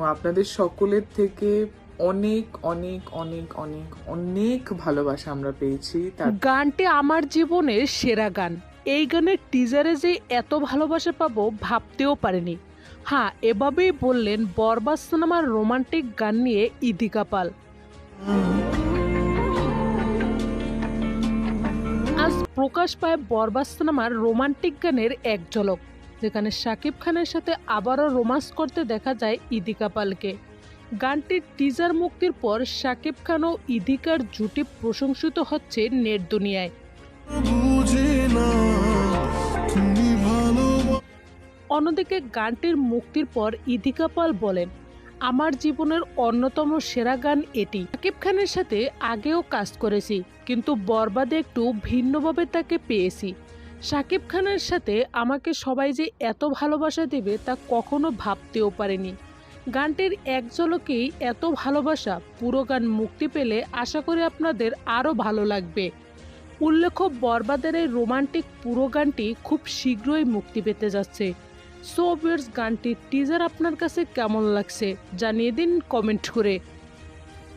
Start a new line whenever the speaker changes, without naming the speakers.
এবং আপনাদের সকলের থেকে অনেক অনেক অনেক অনেক অনেক ভালোবাসা আমরা পেয়েছি।
গানটি আমার জীবনের সেরা গান। এই গানের টিজারে যে এত ভালোবাসা পাবো ভাবতেও পারিনি। হ্যাঁ, এভাবেই বললেন বরবাদ সিনেমার রোমান্টিক গান নিয়ে ইদিকা পাল। আজ প্রকাশ পায় বরবাদ সিনেমার রোমান্টিক গানের এক ঝলক, যেখানে শাকিব খানের সাথে আবারও রোমান্স করতে দেখা যায় ইদিকা পালকে। গানটির টিজার মুক্তির পর শাকিব খান ও ইদিকার জুটি প্রশংসিত হচ্ছে নেট দুনিয়ায়। অন্যদিকে গানটির মুক্তির পর ইদিকা পাল বলেন, আমার জীবনের অন্যতম সেরা গান এটি। শাকিব খানের সাথে আগেও কাজ করেছি, কিন্তু বরবাদে একটু ভিন্নভাবে তাকে পেয়েছি। শাকিব খানের সাথে আমাকে সবাই যে এত ভালোবাসা দেবে তা কখনো ভাবতেও পারিনি। গানটির এক ঝলকেই এত ভালোবাসা। পুরো গান মুক্তি পেলে আশা করি আপনাদের আরও ভালো লাগবে। উল্লেখ্য, বরবাদের এই রোমান্টিক পুরো গানটি খুব শীঘ্রই মুক্তি পেতে যাচ্ছে। সো ভিউয়ার্স, গানটির টিজার আপনার কাছে কেমন লাগছে জানিয়ে দিন কমেন্ট করে।